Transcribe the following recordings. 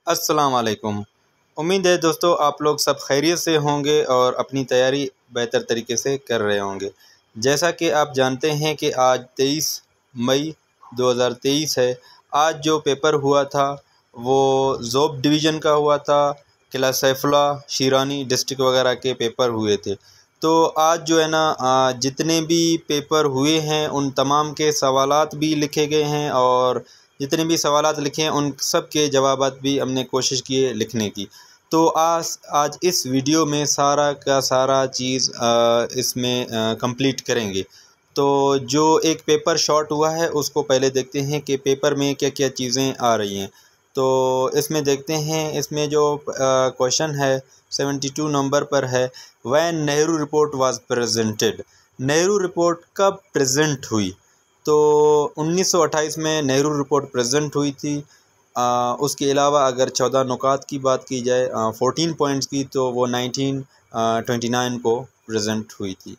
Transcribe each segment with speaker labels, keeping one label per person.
Speaker 1: अस्सलाम वालेकुम। उम्मीद है दोस्तों आप लोग सब खैरियत से होंगे और अपनी तैयारी बेहतर तरीके से कर रहे होंगे। जैसा कि आप जानते हैं कि आज 23 मई 2023 है। आज जो पेपर हुआ था वो ज़ोब डिवीज़न का हुआ था। किला सैफुल्ला, शीरानी डिस्ट्रिक्ट वगैरह के पेपर हुए थे। तो आज जो है ना जितने भी पेपर हुए हैं उन तमाम के सवालात भी लिखे गए हैं और जितने भी सवालात लिखे हैं उन सब के जवाबात भी हमने कोशिश की है लिखने की। तो आज इस वीडियो में सारा का सारा चीज़ इसमें कंप्लीट करेंगे। तो जो एक पेपर शॉर्ट हुआ है उसको पहले देखते हैं कि पेपर में क्या क्या चीज़ें आ रही हैं। तो इसमें देखते हैं, इसमें जो क्वेश्चन है 72 नंबर पर है, when Nehru report was presented. Nehru report कब प्रेजेंट हुई? तो 1928 में नेहरू रिपोर्ट प्रेजेंट हुई थी। उसके अलावा अगर 14 नुकात की बात की जाए 14 पॉइंट्स की, तो वो 1929 को प्रेजेंट हुई थी।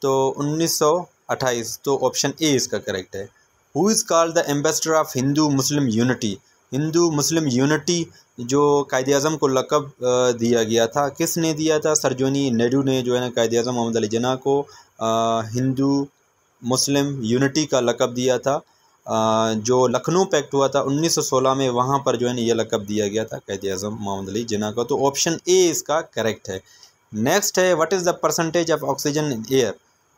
Speaker 1: तो 1928, तो ऑप्शन ए इसका करेक्ट है। Who is called the ambassador of Hindu Muslim unity. Hindu Muslim unity जो कायद-ए-आज़म को लक़ब दिया गया था, किसने दिया था? सरजोनी नेडू ने जो है ना कायद-ए-आज़म मोहम्मद अली जिन्ना को हिंदू मुस्लिम यूनिटी का लक़ब दिया था। जो लखनऊ पैक्ट हुआ था 1916 में, वहाँ पर जो है ना ये लक़ब दिया गया था कायद-ए-आज़म मोहम्मद अली जिन्ना को। तो ऑप्शन ए इसका करेक्ट है। नेक्स्ट है, what is the percentage of oxygen in air.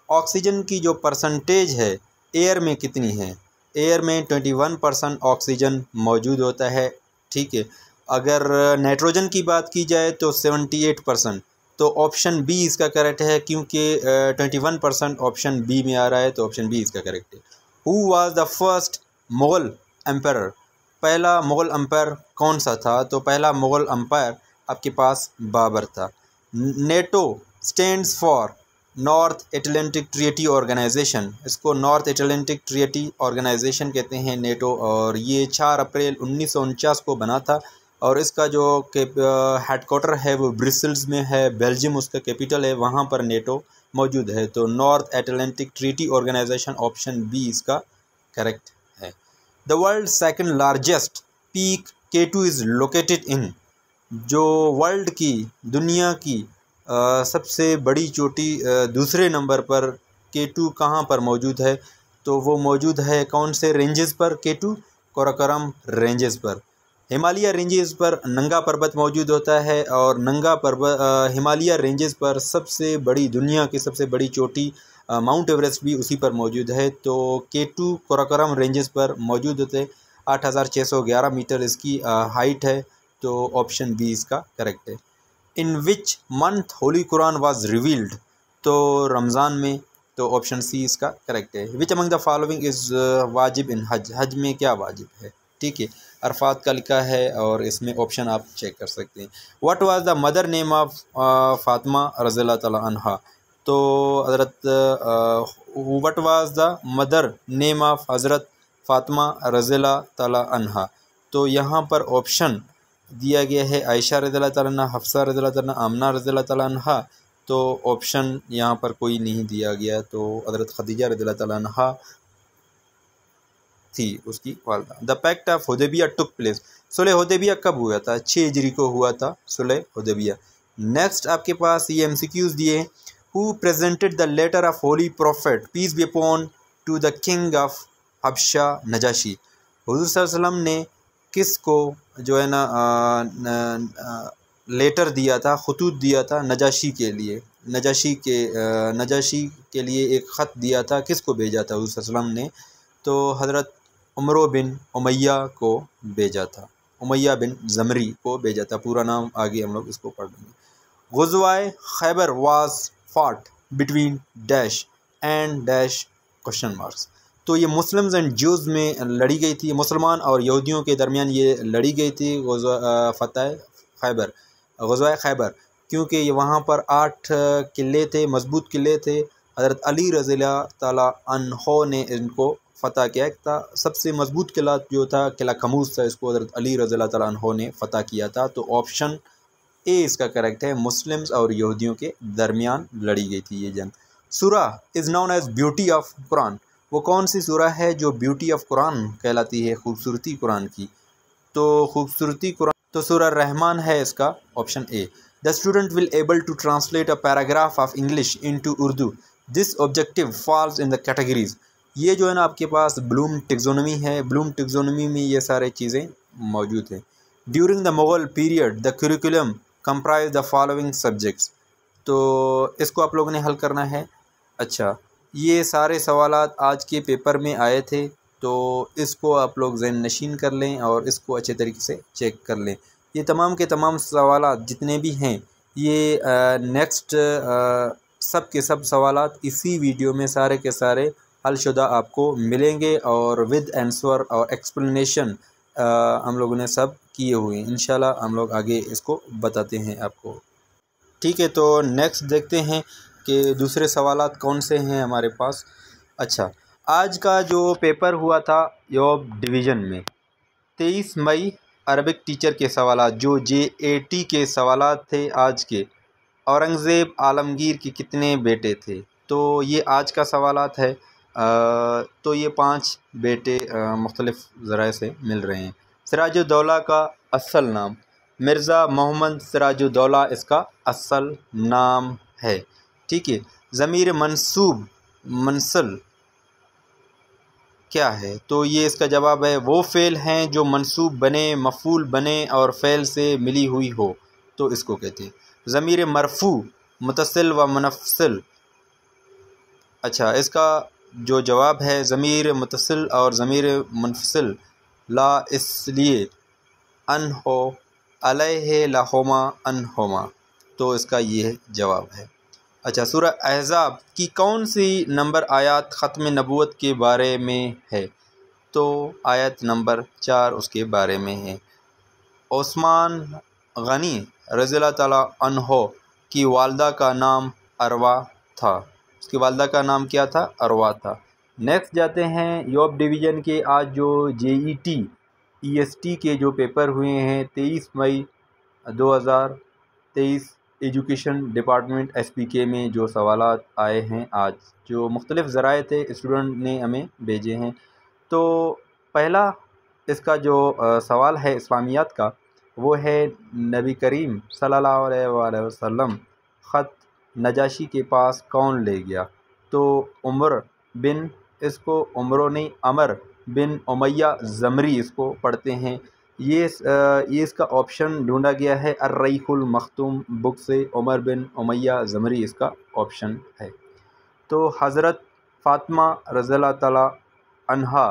Speaker 1: Oxygen की जो परसेंटेज है एयर में कितनी है? एयर में 21% ऑक्सीजन मौजूद होता है। ठीक है। अगर नाइट्रोजन की बात की जाए तो 78%। तो ऑप्शन बी इसका करेक्ट है, क्योंकि 21% ऑप्शन बी में आ रहा है, तो ऑप्शन बी इसका करेक्ट है। Who was the first Mughal empire. पहला मुग़ल एम्पायर कौन सा था? तो पहला मुग़ल एम्पायर आपके पास बाबर था। NATO stands for North Atlantic Treaty Organization. इसको नॉर्थ एटलांटिक ट्रीटी ऑर्गेनाइजेशन कहते हैं, नेटो। और ये 4 अप्रैल 1949 को बना था और इसका जो हेडक्वार्टर है वो ब्रसेल्स में है, बेल्जियम उसका कैपिटल है, वहाँ पर नेटो मौजूद है। तो North Atlantic Treaty Organization, option B इसका करेक्ट है। The world second largest peak K2 is located in. जो वर्ल्ड की, दुनिया की सबसे बड़ी चोटी दूसरे नंबर पर K2 कहाँ पर मौजूद है? तो वो मौजूद है कौन से रेंजेस पर? K2 काराकोरम रेंजेस पर। हिमालय रेंजेस पर नंगा पर्वत मौजूद होता है और नंगा पर्वत हिमालय रेंजेस पर सबसे बड़ी, दुनिया की सबसे बड़ी चोटी माउंट एवरेस्ट भी उसी पर मौजूद है। तो K2 काराकोरम रेंजेस पर मौजूद होते 8611 मीटर इसकी हाइट है। तो ऑप्शन बी इसका करेक्ट है। In which month holy Quran was revealed. तो रमज़ान में। तो ऑप्शन सी इसका करेक्ट है। Which among the following is वाजिब इन हज। हज में क्या वाजिब है? ठीक है, अरफात का लिखा है और इसमें ऑप्शन आप चेक कर सकते हैं। What was the mother name of Fatima रज़ियल्लाहु तआला अन्हा। तो हज़रत what was the mother name of हज़रत फातिमा रज़ियल्लाहु तआला अन्हा। तो यहाँ पर ऑप्शन दिया गया है आयशा रज़ियल्लाहु तआला अन्हा, हफ्सा रज़ियल्लाहु तआला, आमना रज़ियल्लाहु तआला अन्हा। तो ऑप्शन यहाँ पर कोई नहीं दिया गया, तो हज़रत खदीजा रज़ियल्लाहु तआला अन्हा थी उसकी वालदा। The pact of Hudaibiya took place. सुलह हुदैबिया कब हुआ था? 6 हिजरी को हुआ था सुलह हुदैबिया। नेक्स्ट आपके पास ये MCQs दिए। Who presented the letter of holy prophet peace be upon to the king of Habasha Najashi. हुज़ूर सल्लल्लाहु अलैहि वसल्लम ने किसको जो है ना लेटर दिया था, खतूत दिया था नजाशी के लिए। नजाशी के लिए एक ख़त दिया था, किसको भेजा था हुज़ूर सल्लल्लाहु अलैहि वसल्लम ने? तो हज़रत उमरो बिन उमैया को भेजा था, उमैया बिन ज़मरी को भेजा था। पूरा नाम आगे हम लोग इसको पढ़ लेंगे। ग़ज़वाए Khaibar was fought between dash and dash question marks. तो ये मुस्लिम्स एंड ज्यूज़ में लड़ी गई थी, मुसलमान और यहूदियों के दरमियान ये लड़ी गई थी फ़तह खैबर, ग़ज़वाए खैबर, क्योंकि ये वहाँ पर 8 किले थे, मजबूत किले थे। हज़रत अली रज़ियल्लाहु तआला अन्हो ने इनको फ़तह किया था। सबसे मजबूत किला जो था किला खमूस था, इसको हज़रत अली रज़ियल्लाहु तआला अन्हो ने फ़तह किया था। तो ऑप्शन ए इसका करेक्ट है, मुस्लिम्स और यहूदियों के दरमियान लड़ी गई थी ये जंग। सूरा is known as beauty of Quran. वो कौन सी सूरा है जो ब्यूटी ऑफ कुरान कहलाती है, खूबसूरती कुरान की? तो खूबसूरती कुरान तो सूरह रहमान है इसका option A. The student will able to translate a paragraph of English into Urdu, this objective falls in the categories. ये जो है ना आपके पास ब्लूम टेक्सोनॉमी है, ब्लूम टेक्सोनॉमी में ये सारे चीज़ें मौजूद हैं। During the Mughal period the curriculum comprise the following subjects. तो इसको आप लोगों ने हल करना है। अच्छा, ये सारे सवालात आज के पेपर में आए थे, तो इसको आप लोग ज़हन नशीन कर लें और इसको अच्छे तरीके से चेक कर लें। ये तमाम के तमाम सवालात जितने भी हैं ये नेक्स्ट सब के सब सवालात इसी वीडियो में सारे के सारे हलशुदा आपको मिलेंगे और विद आंसर और एक्सप्लेनेशन हम लोगों ने सब किए हुए हैं। इंशाल्लाह हम लोग आगे इसको बताते हैं आपको। ठीक है, तो नेक्स्ट देखते हैं कि दूसरे सवालात कौन से हैं हमारे पास। अच्छा, आज का जो पेपर हुआ था योब डिवीज़न में 23 मई अरबिक टीचर के सवालात जो JAT के सवालात थे आज के, औरंगज़ेब आलमगीर के कितने बेटे थे? तो ये आज का सवालात है। तो ये 5 बेटे मुख्तलिफ़ ज़राए से मिल रहे हैं। सिराजुद्दौला का असल नाम मिर्ज़ा मोहम्मद सिराजुद्दौला इसका असल नाम है। ठीक है, ज़मीर मंसूब मंसल क्या है? तो ये इसका जवाब है वो फ़ेल हैं जो मंसूब बने, मफ़ूल बने और फ़ेल से मिली हुई हो, तो इसको कहते हैं। ज़मीर मरफ़ू मुतसिल व मुनफ़सिल। अच्छा, इसका जो जवाब है ज़मीर मुतसिल और ज़मीर मुनफ़सिल ला इसलिए अन हो अलैहि लहुमा अनहुमा, तो इसका ये जवाब है। अच्छा, सूरह अहज़ाब की कौन सी नंबर आयत ख़त्म नबूवत के बारे में है? तो आयत नंबर 4 उसके बारे में है। उस्मान गनी रज़ियल्लाहु ताला अन्हो की वालदा का नाम अरवा था। उसकी वालदा का नाम क्या था? अरवा था। नेक्स्ट जाते हैं योब डिवीज़न के आज जो JET EST के जो पेपर हुए हैं 23 मई 2023 एजुकेशन डिपार्टमेंट SPK में जो सवालात आए हैं आज, जो मुख्तलिफ़ ज़राए थे स्टूडेंट ने हमें भेजे हैं। तो पहला इसका जो सवाल है इस्लामियात का वो है नबी करीम सल्लल्लाहु अलैहि वसल्लम ख़त नजाशी के पास कौन ले गया? तो उमर बिन, इसको उमरो नहीं अमर बिन उमैया ज़मरी इसको पढ़ते हैं। ये इसका ऑप्शन ढूंढा गया है अर्रईकुल मख्तूम बुक से, उमर बिन उमैया ज़मरी इसका ऑप्शन है। तो हज़रत फ़ातिमा रज़ियल्लाहु ताला अन्हा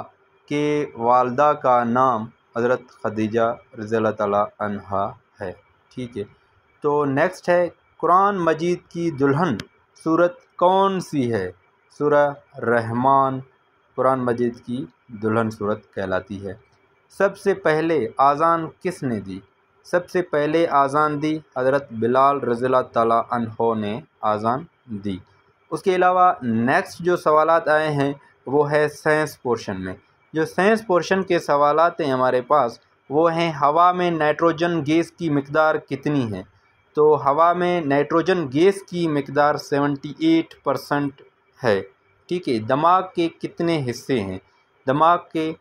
Speaker 1: के वालदा का नाम हज़रत खदीजा रज़ियल्लाहु ताला अन्हा है। ठीक है, तो नेक्स्ट है कुरान मजीद की दुल्हन सूरत कौन सी है? सूरह रहमान कुरान मजीद की दुल्हन सूरत कहलाती है। सबसे पहले आज़ान किसने दी? सबसे पहले आज़ान दी हज़रत बिलाल रज़ियल्लाहु ताला अन्हो ने आज़ान दी। उसके अलावा नेक्स्ट जो सवालात आए हैं वो है साइंस पोर्शन में। जो साइंस पोर्शन के सवालात हैं हमारे पास वो हैं हवा में नाइट्रोजन गैस की मिक़दार कितनी है? तो हवा में नाइट्रोजन गैस की मिक़दार 78% है। ठीक है, दिमाग के कितने हिस्से हैं? दिमाग के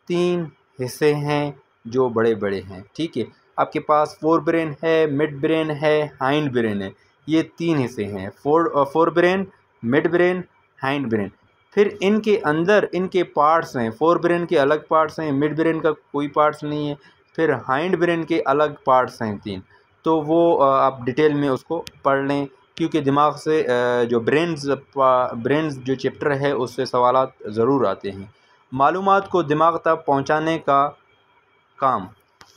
Speaker 1: 3 हिस्से हैं जो बड़े बड़े हैं। ठीक है, आपके पास फोर ब्रेन है, मिड ब्रेन है, हाइंड ब्रेन है। ये 3 हिस्से हैं, fore brain, mid brain, hind brain. फिर इनके अंदर इनके पार्ट्स हैं, फोर ब्रेन के अलग पार्ट्स हैं, मिड ब्रेन का कोई पार्ट्स नहीं है, फिर हाइंड ब्रेन के अलग पार्ट्स हैं 3। तो वो आप डिटेल में उसको पढ़ लें, क्योंकि दिमाग से जो ब्रेन्स जो चैप्टर है उससे सवालात ज़रूर आते हैं। मालूमात को दिमाग तक पहुंचाने का काम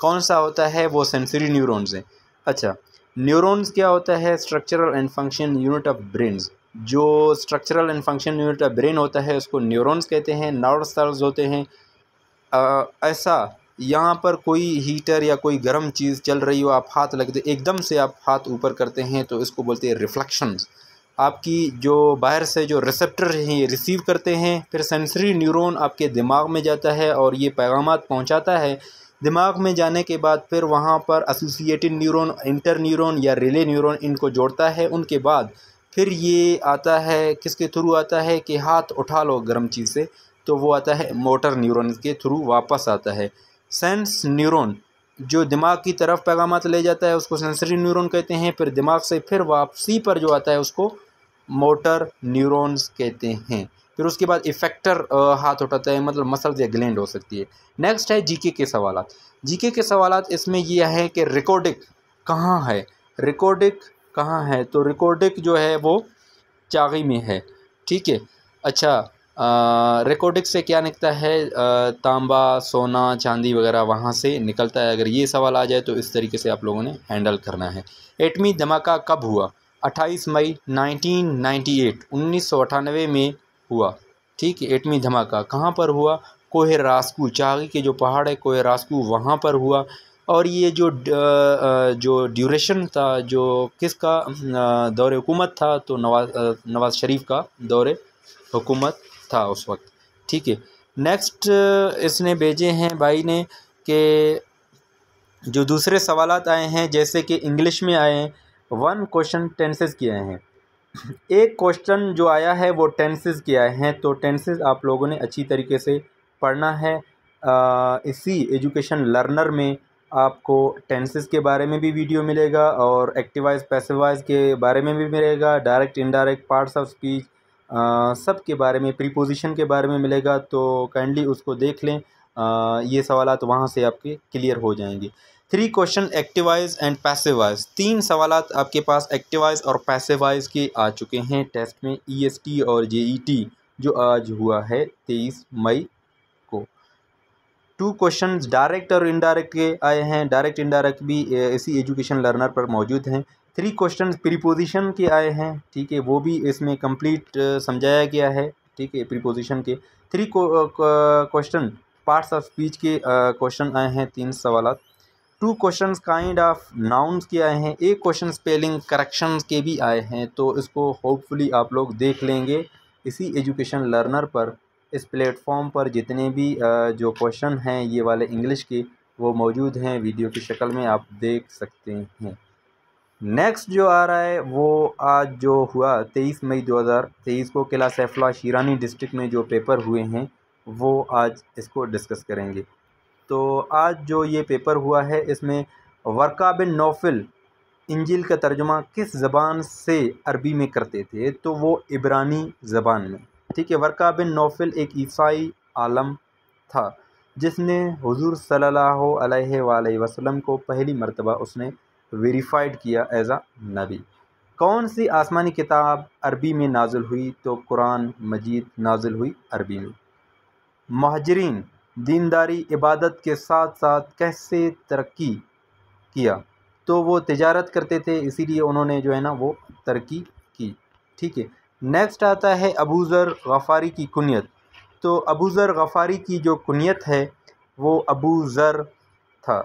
Speaker 1: कौन सा होता है? वो सेंसरी न्यूरॉन्स हैं। अच्छा, न्यूरॉन्स क्या होता है? Structural and function unit of brains. जो structural and function unit of brain होता है उसको न्यूरॉन्स कहते हैं। नर्व सेल्स होते हैं। ऐसा यहाँ पर कोई हीटर या कोई गर्म चीज़ चल रही हो, आप हाथ लग दे, एकदम से आप हाथ ऊपर करते हैं तो इसको बोलते हैं रिफ्लेक्शंस। आपकी जो बाहर से जो रिसेप्टर हैं ये रिसीव करते हैं, फिर सेंसरी न्यूरॉन आपके दिमाग में जाता है और ये पैगामात पहुँचाता है। दिमाग में जाने के बाद फिर वहाँ पर एसोसिएटेड न्यूरॉन, इंटर न्यूरॉन या रिले न्यूरॉन इनको जोड़ता है। उनके बाद फिर ये आता है, किसके थ्रू आता है कि हाथ उठा लो गर्म चीज़ से, तो वो आता है मोटर न्यूरॉन के थ्रू वापस आता है। सेंस न्यूरॉन जो दिमाग की तरफ पैगामात ले जाता है उसको सेंसरी न्यूरॉन कहते हैं। फिर दिमाग से फिर वापसी पर जो आता है उसको मोटर न्यूरॉन्स कहते हैं। फिर उसके बाद इफेक्टर हाथ उठाता है, मतलब मसल्स या ग्लैंड हो सकती है। नेक्स्ट है जीके के सवालात। जीके के सवालात इसमें ये है कि रिकॉर्डिक कहाँ है, रिकॉर्डिक कहाँ है, तो रिकॉर्डिक जो है वो चागी में है, ठीक है। अच्छा, रिकॉर्डिक से क्या निकलता है, तांबा, सोना, चांदी वगैरह वहाँ से निकलता है। अगर ये सवाल आ जाए तो इस तरीके से आप लोगों ने हैंडल करना है। एटमी धमाका कब हुआ, 28 मई 1998 1998 में हुआ, ठीक है। एटमी धमाका कहाँ पर हुआ, कोहे रास्कू, चागी के जो पहाड़ है कोहे रास्कू वहाँ पर हुआ। और ये जो ड्यूरेशन था, जो किसका दौरे हुकूमत था, तो नवाज़ शरीफ का दौरे हुकूमत था उस वक्त, ठीक है। नेक्स्ट इसने भेजे हैं भाई ने कि जो दूसरे सवालात आए हैं जैसे कि इंग्लिश में आए हैं, 1 क्वेश्चन टेंसेस के आए हैं। एक क्वेश्चन जो आया है वो टेंसेस के आए हैं, तो टेंसेस आप लोगों ने अच्छी तरीके से पढ़ना है। इसी एजुकेशन लर्नर में आपको टेंसेस के बारे में भी वीडियो मिलेगा और एक्टिव वॉइस पैसिव वॉइस के बारे में भी मिलेगा, direct indirect parts of speech सब के बारे में, प्रीपोजिशन के बारे में मिलेगा। तो काइंडली उसको देख लें, ये सवालात वहाँ से आपके क्लियर हो जाएंगे। 3 question active voice and passive voice, 3 सवालात आपके पास एक्टिव वॉइस और पैसिव वॉइस के आ चुके हैं टेस्ट में, EST और JET जो आज हुआ है 23 मई को। 2 क्वेश्चंस डायरेक्ट और इनडायरेक्ट के आए हैं, डायरेक्ट इनडायरेक्ट भी इसी एजुकेशन लर्नर पर मौजूद हैं। 3 क्वेश्चंस प्रीपोजिशन के आए हैं, ठीक है, वो भी इसमें कंप्लीट समझाया गया है, ठीक है, प्रीपोजिशन के। 3 क्वेश्चन पार्ट्स ऑफ स्पीच के क्वेश्चन आए हैं, 3 सवालात। 2 क्वेश्चंस काइंड ऑफ नाउन्स के आए हैं, 1 क्वेश्चन स्पेलिंग करेक्शंस के भी आए हैं। तो इसको होपफुली आप लोग देख लेंगे इसी एजुकेशन लर्नर पर। इस प्लेटफॉर्म पर जितने भी जो क्वेश्चन हैं ये वाले इंग्लिश के, वो मौजूद हैं, वीडियो की शक्ल में आप देख सकते हैं। नेक्स्ट जो आ रहा है वो आज जो हुआ 23 मई 2023 को किला सैफुल्लाह शीरानी डिस्ट्रिक्ट में जो पेपर हुए हैं वो आज इसको डिस्कस करेंगे। तो आज जो ये पेपर हुआ है इसमें वर्का बिन नौफल इंजिल का तर्जुमा किस ज़बान से अरबी में करते थे, तो वो इब्रानी ज़बान में, ठीक है। वर्का बिन नौफल एक ईसाई आलम था जिसने हुजूर सल्लल्लाहु अलैहि वसल्लम को पहली मर्तबा उसने वेरीफाइड किया एज अ नबी। कौन सी आसमानी किताब अरबी में नाजिल हुई, तो कुरान मजीद नाजिल हुई अरबी में। मुहाजिरीन दीनदारी इबादत के साथ साथ कैसे तरक्की किया, तो वो तिजारत करते थे, इसीलिए उन्होंने जो है ना वो तरक्की की, ठीक है। नेक्स्ट आता है अबू ज़र गफ़ारी की कुनियत। तो अबू ज़र गफ़ारी की जो कुनियत है वो अबू ज़र था।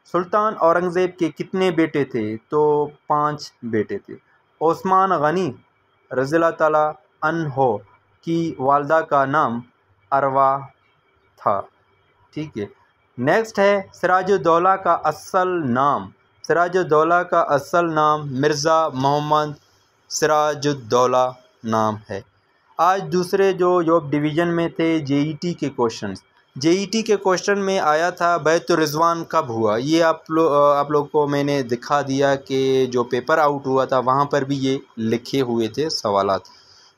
Speaker 1: सुल्तान औरंगज़ेब के कितने बेटे थे, तो 5 बेटे थे। ओस्मान गनी रज़ियल्लाहु ताला अन्हो की वालदा का नाम अरवा था, ठीक है। नेक्स्ट है सिराजुद्दौला का असल नाम। सिराजुद्दौला का असल नाम मिर्ज़ा मोहम्मद सिराजुद्दौला नाम है। आज दूसरे जो जॉब डिवीज़न में थे JET के क्वेश्चंस, JET के क्वेश्चन में आया था बैतुर रिज़वान कब हुआ। ये आप लोग को मैंने दिखा दिया कि जो पेपर आउट हुआ था वहाँ पर भी ये लिखे हुए थे सवालात।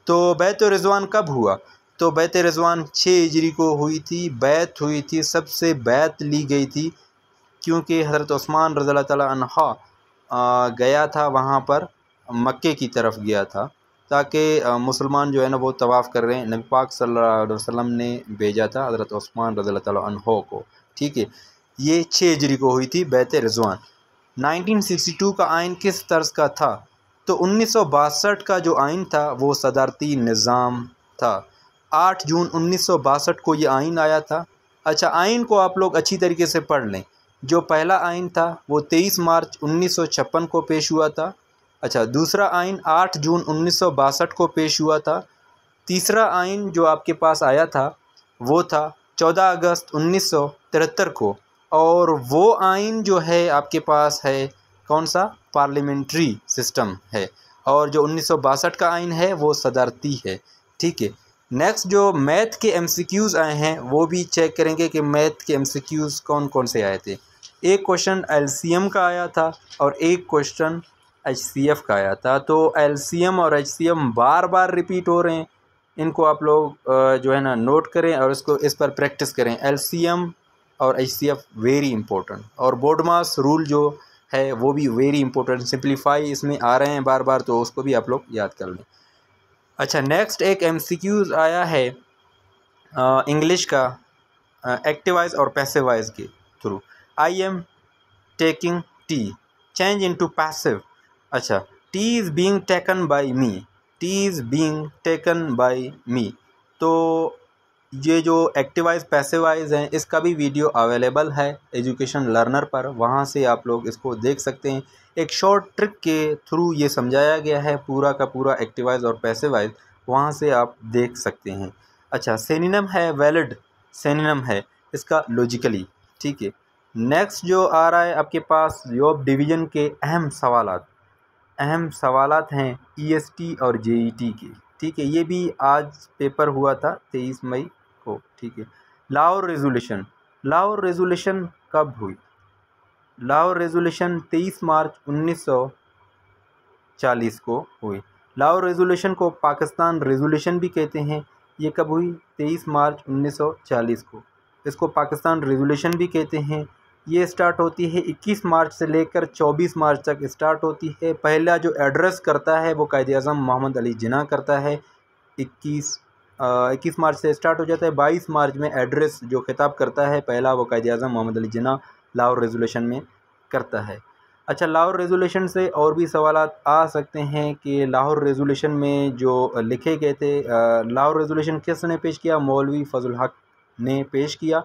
Speaker 1: तो बैतुर रिज़वान कब हुआ, तो बैत रिज़वान 6 हिजरी को हुई थी। बैत हुई थी, सबसे बैत ली गई थी क्योंकि हज़रत उस्मान रज़ियल्लाहु ताला अन्हा गया था वहाँ पर, मक्के की तरफ गया था ताकि मुसलमान जो है ना वो तवाफ़ कर रहे हैं, नबी पाक सल्लल्लाहु अलैहि वसल्लम ने भेजा था हज़रत उस्मान रज़ियल्लाहु ताला अन्हो को, ठीक है। ये 6 हिजरी को हुई थी बैत रिज़वान। 1962 का आइन किस तर्ज का था, तो 1962 का जो आइन था वो सदारती निज़ाम था। 8 जून 1962 को ये आइन आया था। अच्छा, आइन को आप लोग अच्छी तरीके से पढ़ लें। जो पहला आइन था वो 23 मार्च 1956 को पेश हुआ था। अच्छा, दूसरा आइन 8 जून 1962 को पेश हुआ था। तीसरा आइन जो आपके पास आया था वो था 14 अगस्त 1973 को, और वो आइन जो है आपके पास है कौन सा, पार्लियामेंट्री सिस्टम है, और जो 1962 का आइन है वो सदारती है, ठीक है। नेक्स्ट जो मैथ के MCQs आए हैं वो भी चेक करेंगे कि मैथ के MCQs कौन कौन से आए थे। एक क्वेश्चन LCM का आया था और एक क्वेश्चन HCF का आया था। तो LCM और HCM बार बार रिपीट हो रहे हैं, इनको आप लोग जो है ना नोट करें और इसको इस पर प्रैक्टिस करें। LCM और HCF वेरी इंपॉर्टेंट, और बोडमास रूल जो है वो भी वेरी इंपॉर्टेंट। सिंप्लीफाई इसमें आ रहे हैं बार बार, तो उसको भी आप लोग याद कर लें। अच्छा, नेक्स्ट एक MCQs आया है इंग्लिश का एक्टिवाइज और पैसिवाइज के थ्रू। I am taking tea, change into passive. अच्छा, tea is being taken by me, tea is being taken by me. तो ये जो एक्टिवाइज पैसिवाइज हैं इसका भी वीडियो अवेलेबल है एजुकेशन लर्नर पर, वहाँ से आप लोग इसको देख सकते हैं। एक शॉर्ट ट्रिक के थ्रू ये समझाया गया है पूरा का पूरा एक्टिवाइज और पैसिवाइज, वहाँ से आप देख सकते हैं। अच्छा, सिनोनिम है वैलिड, सिनोनिम है इसका लॉजिकली, ठीक है। नेक्स्ट जो आ रहा है आपके पास जॉब डिवीज़न के अहम सवालात हैं EST और JET के, ठीक है। ये भी आज पेपर हुआ था 23 मई को, ठीक है। लाहौर रेजोल्यूशन कब हुई? लाहौर रेजोल्यूशन 23 मार्च 1940 को हुई। लाहौर रेजोल्यूशन को पाकिस्तान रेजोल्यूशन भी कहते हैं। ये कब हुई? 23 मार्च 1940 को। इसको पाकिस्तान रेजोल्यूशन भी कहते हैं। ये स्टार्ट होती है 21 मार्च से लेकर 24 मार्च तक स्टार्ट होती है। पहला जो एड्रेस करता है वो कायद-ए-आज़म मोहम्मद अली जिन्ना करता है। 21 मार्च से स्टार्ट हो जाता है। 22 मार्च में एड्रेस जो खिताब करता है पहला, वो कायद-ए-आज़म मोहम्मद अली जिन्ना लाहौर रेजोल्यूशन में करता है। अच्छा, लाहौर रेजोल्यूशन से और भी सवालात आ सकते हैं कि लाहौर रेजोल्यूशन में जो लिखे गए थे, लाहौर रेजोल्यूशन किसने पेश किया? मौलवी फजल हक ने पेश किया।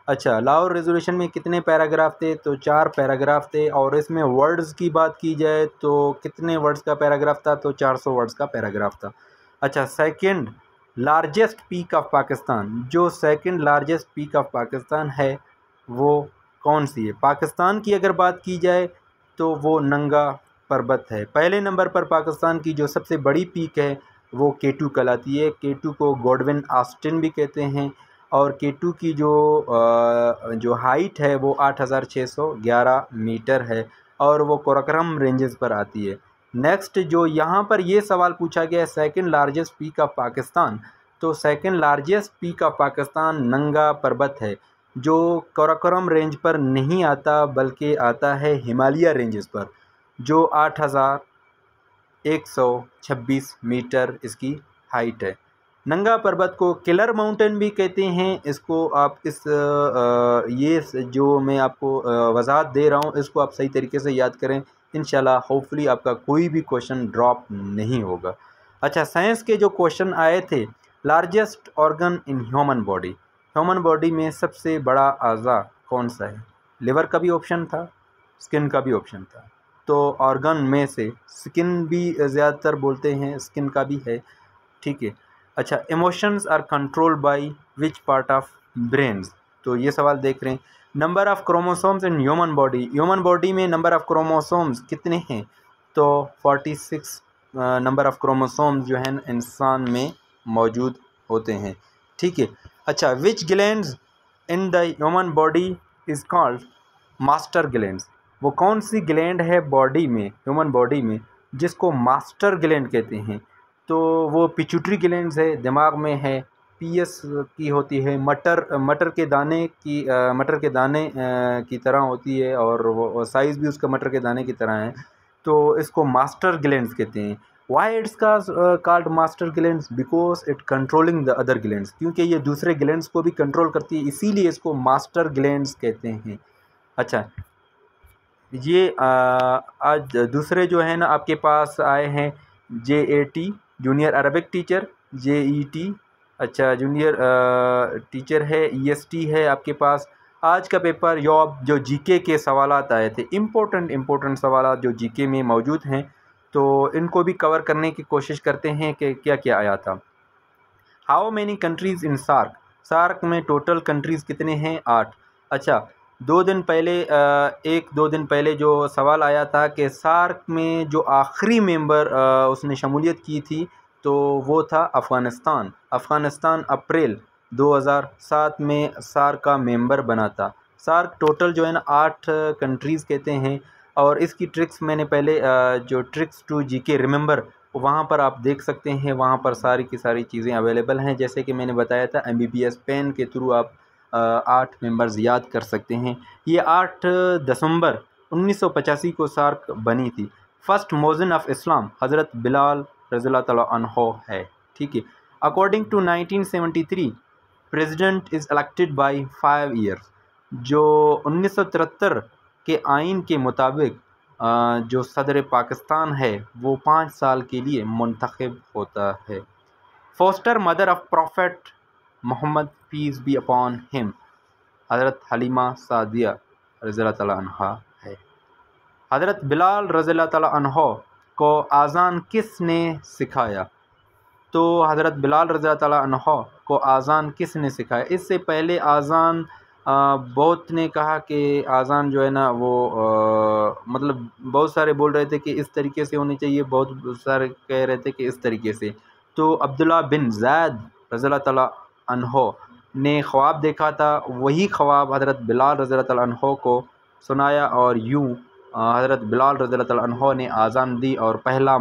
Speaker 1: अच्छा, लाहौर रेजोल्यूशन में कितने पैराग्राफ थे? तो 4 पैराग्राफ थे। और इसमें वर्ड्स की बात की जाए तो कितने वर्ड्स का पैराग्राफ था? तो 400 वर्ड्स का पैराग्राफ था। अच्छा, second largest peak of Pakistan, जो second largest peak of Pakistan है वो कौन सी है? पाकिस्तान की अगर बात की जाए तो वो नंगा पर्वत है। पहले नंबर पर पाकिस्तान की जो सबसे बड़ी पीक है वो K2 कहलाती है। K2 को गॉडविन ऑस्टिन भी कहते हैं। और K2 की जो हाइट है वो 8611 मीटर है और वो कराकोरम रेंजेस पर आती है। नेक्स्ट जो यहाँ पर ये सवाल पूछा गया है, second largest peak of Pakistan, तो second largest peak of Pakistan Nanga Parbat है, जो कराकोरम रेंज पर नहीं आता बल्कि आता है हिमालय रेंजेस पर, जो 8126 मीटर इसकी हाइट है। नंगा पर्वत को किलर माउंटेन भी कहते हैं। इसको आप ये जो मैं आपको वजाहत दे रहा हूँ इसको आप सही तरीके से याद करें, इंशाल्लाह होपफुली आपका कोई भी क्वेश्चन ड्रॉप नहीं होगा। अच्छा, साइंस के जो क्वेश्चन आए थे, largest organ in human body में सबसे बड़ा आज़ा कौन सा है? लिवर का भी ऑप्शन था, स्किन का भी ऑप्शन था। तो ऑर्गन में से स्किन भी ज़्यादातर बोलते हैं, स्किन का भी है, ठीक है। अच्छा, emotions are controlled by which part of brains, तो ये सवाल देख रहे हैं। Number of chromosomes in human body में नंबर ऑफ़ क्रोमोसोम्स कितने हैं? तो 46 नंबर ऑफ़ क्रोमोसोम्स जो हैं इंसान में मौजूद होते हैं, ठीक है। अच्छा, which glands in the human body is called master glands, वो कौन सी ग्लैंड है बॉडी में, ह्यूमन बॉडी में, जिसको मास्टर ग्लैंड कहते हैं? तो वो पिट्यूटरी ग्लैंड्स है, दिमाग में है। PS की होती है, मटर के दाने की तरह होती है और वो साइज़ भी उसका मटर के दाने की तरह है, तो इसको मास्टर ग्लैंड्स कहते हैं। Why it's called master glands? Because it controlling the other glands, क्योंकि ये दूसरे ग्लैंड्स को भी कंट्रोल करती है, इसीलिए इसको मास्टर ग्लैंड्स कहते हैं। अच्छा, ये आज दूसरे जो है ना आपके पास आए हैं JAT junior Arabic teacher, JET अच्छा जूनियर टीचर है, EST है आपके पास। आज का पेपर जो GK के सवालात आए थे, इम्पोर्टेंट सवालात जो GK में मौजूद हैं, तो इनको भी कवर करने की कोशिश करते हैं कि क्या क्या आया था। How many countries in SAARC में टोटल कंट्रीज़ कितने हैं? 8। अच्छा, 2 दिन पहले जो सवाल आया था कि सार्क में जो आखिरी मेंबर उसने शमूलियत की थी तो वो था अफ़गानिस्तान। अफ़गानिस्तान अप्रैल 2007 में सार्क का मेंबर बना था। सार्क टोटल जो है ना 8 कंट्रीज़ कहते हैं। और इसकी ट्रिक्स मैंने पहले जो ट्रिक्स टू जीके रिमेंबर वहाँ पर आप देख सकते हैं, वहाँ पर सारी की सारी चीज़ें अवेलेबल हैं। जैसे कि मैंने बताया था MBBS पेन के थ्रू आप 8 मेंबर्स याद कर सकते हैं। ये 8 दिसंबर 1985 को सार्क बनी थी। फर्स्ट मोज़न ऑफ इस्लाम हज़रत बिलाल रज़ियल्लाहु तआला अन्हो है, ठीक है। According to 1973 president is elected by 5 years. जो 1973 के आइन के मुताबिक जो सदर पाकिस्तान है वो 5 साल के लिए मुंतखब होता है। Foster mother of prophet Mohammad peace be upon him हज़रत हलीमा सादिया रज़ियल्लाहु तआला अन्हा है। हज़रत बिलाल रज़ियल्लाहु तआला अन्हो को आज़ान किसने सिखाया? तो हज़रत बिलाल रज़ियल्लाहु तआला अन्हो को आज़ान किसने सिखाया? इससे पहले आज़ान बहुत ने कहा कि आज़ान जो है ना वो मतलब बहुत सारे बोल रहे थे कि इस तरीके से होनी चाहिए, बहुत सारे कह रहे थे कि इस तरीके से। तो अब्दुल्ला बिन ज़ैद रज़ियल्लाहु तआला अन्हो ने ख्वाब देखा था, वही ख्वाब हज़रत बिलाल रज़ियल्लाहु तआला अन्हो को सुनाया और यूँ हज़रत बिलाल रज़ियल्लाहु तआला अन्हो ने आज़ान दी और पहला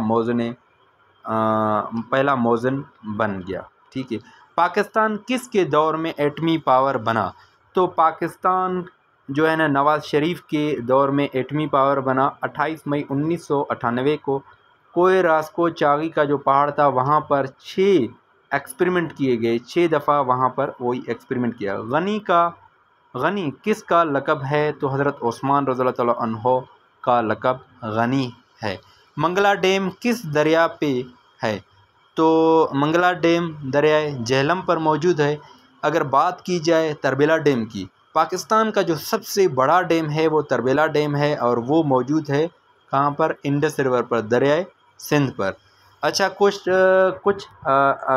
Speaker 1: मोज़न बन गया, ठीक है। पाकिस्तान किसके दौर में एटमी पावर बना? तो पाकिस्तान जो है ना नवाज़ शरीफ के दौर में एटमी पावर बना 28 मई 1998 को। कोई रास्को चागी का जो पहाड़ था वहाँ पर 6 एक्सपेरिमेंट किए गए, 6 दफ़ा वहाँ पर वही एक्सपेरिमेंट किया। गनी किसका लक़ब है? तो हज़रत उस्मान रज़ियल्लाहु तआला अन्हो का लक़ब गनी है। मंगला डैम किस दरिया पे है? तो मंगला डैम दरियाए झेलम पर मौजूद है। अगर बात की जाए तरबेला डैम की, पाकिस्तान का जो सबसे बड़ा डैम है वो तरबेला डैम है और वो मौजूद है कहाँ पर? इंडस रिवर पर, दरियाए सिंध पर। अच्छा, कुछ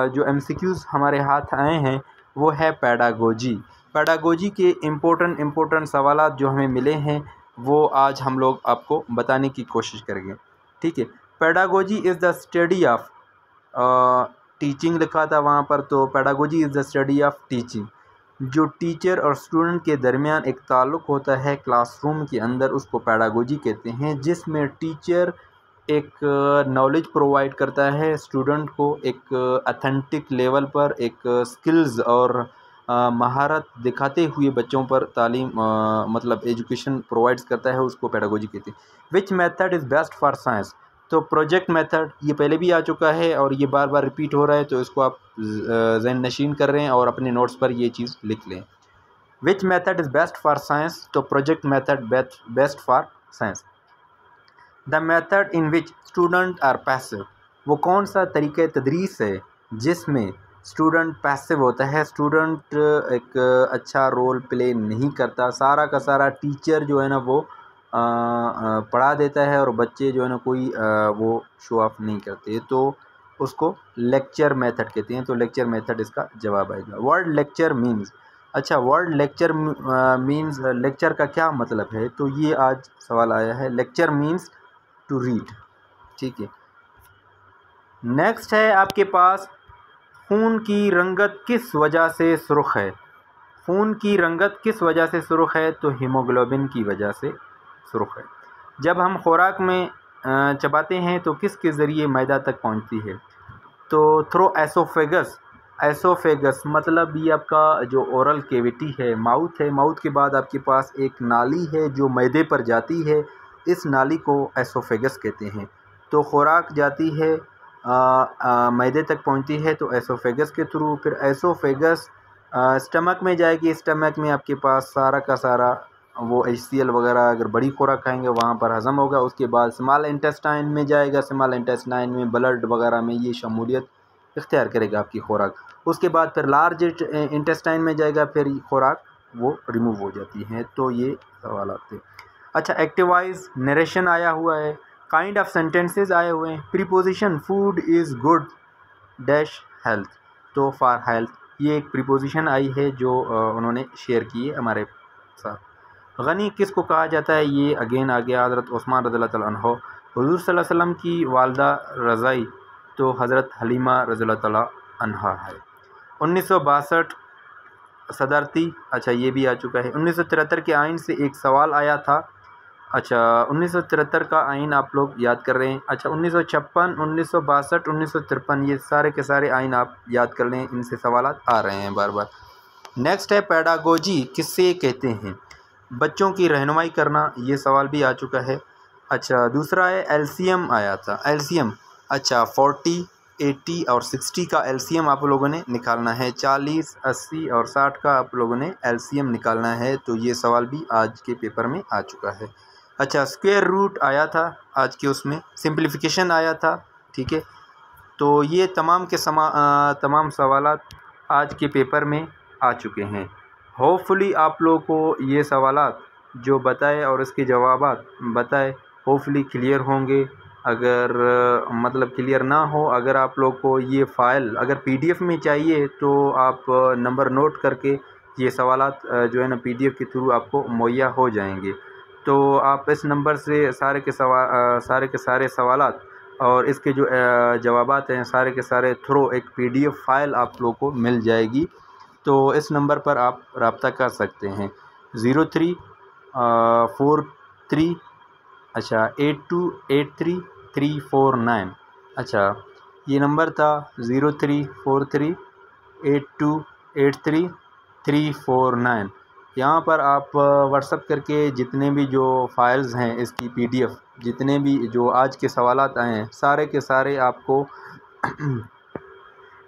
Speaker 1: जो MCQs हमारे हाथ आए हैं वो है पैडागोजी के इम्पोर्टेंट सवालात जो हमें मिले हैं वो आज हम लोग आपको बताने की कोशिश करेंगे, ठीक है। Pedagogy is the study of teaching लिखा था वहाँ पर, तो pedagogy is the study of teaching. जो टीचर और स्टूडेंट के दरमियान एक ताल्लुक़ होता है क्लासरूम के अंदर, उसको पैडागोजी कहते हैं, जिसमें टीचर एक नॉलेज प्रोवाइड करता है स्टूडेंट को, एक अथेंटिक लेवल पर एक स्किल्स और महारत दिखाते हुए बच्चों पर तालीम मतलब एजुकेशन प्रोवाइड्स करता है, उसको पैडागोजी कहते हैं। विच method is best for science? तो प्रोजेक्ट मेथड, ये पहले भी आ चुका है और ये बार बार रिपीट हो रहा है, तो इसको आप ज़हन नशीन कर रहे हैं और अपने नोट्स पर ये चीज़ लिख लें। Which method is best for science? तो project method best for science. The method in which student are passive, वो कौन सा तरीक़ा तदरीस है जिसमें स्टूडेंट पैसिव होता है, स्टूडेंट एक अच्छा रोल प्ले नहीं करता, सारा का सारा टीचर जो है ना वो पढ़ा देता है और बच्चे जो है ना कोई वो शो ऑफ नहीं करते, तो उसको लेक्चर मेथड कहते हैं। तो लेक्चर मेथड इसका जवाब आएगा। वर्ड लेक्चर मीन्स, अच्छा वर्ड लेक्चर मीन्स लेक्चर का क्या मतलब है? तो ये आज सवाल आया है। लेक्चर मीन्स टू रीड, ठीक है। नेक्स्ट है आपके पास, खून की रंगत किस वजह से सुर्ख है? खून की रंगत किस वजह से सुर्ख है? तो हीमोग्लोबिन की वजह से सुर्ख है। जब हम खुराक में चबाते हैं तो किसके ज़रिए मैदा तक पहुंचती है? तो थ्रो एसोफेगस। एसोफेगस मतलब ये आपका जो ओरल कैविटी है, माउथ है, माउथ के बाद आपके पास एक नाली है जो मैदे पर जाती है, इस नाली को एसोफेगस कहते हैं। तो खुराक जाती है मैदे तक पहुंचती है तो एसोफेगस के थ्रू, फिर एसोफेगस स्टमक में जाएगी, स्टमक में आपके पास सारा का सारा वो HCl वगैरह अगर बड़ी खुराक खाएंगे वहाँ पर हज़म होगा। उसके बाद स्मॉल इंटेस्टाइन में जाएगा, स्मॉल इंटेस्टाइन में ब्लड वगैरह में ये शमूलियत इख्तियार करेगा आपकी खुराक। उसके बाद फिर लार्ज इंटेस्टाइन में जाएगा, फिर खुराक वो रिमूव हो जाती हैं। तो ये सवाल आते हैं। अच्छा, एक्टिवाइज नरेशन आया हुआ है, काइंड ऑफ सेंटेंसेस आए हुए हैं। Preposition food is good dash health, तो फॉर हेल्थ, ये एक प्रीपोजिशन आई है जो उन्होंने शेयर की है हमारे साथ। गनी किसको कहा जाता है? ये अगेन आ गया, हज़रत उस्मान रज़ियल्लाहु तआला अन्हो। हुज़ूर सल्लल्लाहु अलैहि वसल्लम की वालदा रज़ाई तो हज़रत हलीमा रज़ियल्लाहु तआला अन्हा है। 1962 सदारती, अच्छा ये भी आ चुका है। 1973 के आइन से एक सवाल आया था। अच्छा 1973 का आइन आप लोग याद कर रहे हैं। अच्छा 1956, 1962, 1953 ये सारे के सारे आइन आप याद कर लें, इनसे सवाल आ रहे हैं बार बार। नेक्स्ट है पेडागोजी किससे कहते हैं? बच्चों की रहनुमाई करना, ये सवाल भी आ चुका है। अच्छा दूसरा है एलसीएम आया था, एलसीएम। अच्छा 40, 80 और 60 का एलसीएम आप लोगों ने निकालना है। 40, 80 और 60 का आप लोगों ने एलसीएम निकालना है। तो ये सवाल भी आज के पेपर में आ चुका है। अच्छा स्क्वायर रूट आया था आज के, उसमें सिंप्लीफिकेशन आया था। ठीक है, तो ये तमाम के तमाम सवालात आज के पेपर में आ चुके हैं। होपफुली आप लोगों को ये सवालात जो बताए और इसके जवाबात बताए होपफुली क्लियर होंगे। अगर मतलब क्लियर ना हो, अगर आप लोग को ये फ़ाइल अगर पीडीएफ में चाहिए तो आप नंबर नोट करके ये सवालात जो है ना पीडीएफ के थ्रू आपको मुहैया हो जाएंगे। तो आप इस नंबर से सारे के सारे सवालात और इसके जो जवाबात हैं सारे के सारे थ्रू एक पीडीएफ फ़ाइल आप लोग को मिल जाएगी। तो इस नंबर पर आप रब्ता कर सकते हैं 0343 अच्छा 8283 349। अच्छा ये नंबर था 0343 8283 349। यहाँ पर आप व्हाट्सअप करके जितने भी जो फाइल्स हैं इसकी पीडीएफ, जितने भी जो आज के सवालात आए हैं सारे के सारे आपको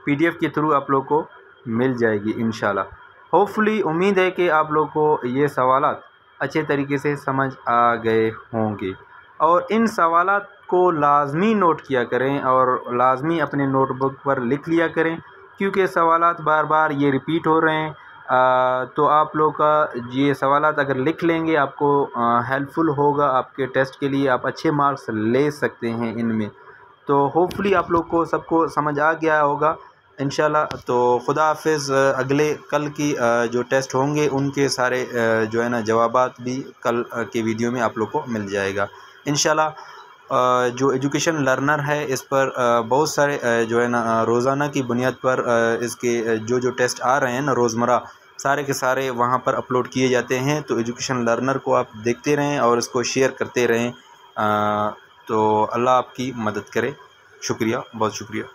Speaker 1: पीडीएफ के थ्रू आप लोग को मिल जाएगी इंशाल्लाह। होपफुली उम्मीद है कि आप लोग को ये सवालात अच्छे तरीके से समझ आ गए होंगे और इन सवालात को लाजमी नोट किया करें और लाजमी अपने नोटबुक पर लिख लिया करें, क्योंकि सवालात बार बार ये रिपीट हो रहे हैं। तो आप लोग का ये सवालात अगर लिख लेंगे आपको हेल्पफुल होगा आपके टेस्ट के लिए, आप अच्छे मार्क्स ले सकते हैं इनमें। तो होपफुली आप लोग को सबको समझ आ गया होगा इंशाल्लाह। तो खुदा हाफिज़। अगले कल की जो टेस्ट होंगे उनके सारे जो है ना जवाबात भी कल के वीडियो में आप लोग को मिल जाएगा इंशाल्लाह। जो एजुकेशन लर्नर है इस पर बहुत सारे जो है ना रोज़ाना की बुनियाद पर इसके जो टेस्ट आ रहे हैं ना रोज़मर्रा सारे के सारे वहाँ पर अपलोड किए जाते हैं। तो एजुकेशन लर्नर को आप देखते रहें और इसको शेयर करते रहें। तो अल्लाह आपकी मदद करे। शुक्रिया, बहुत शुक्रिया।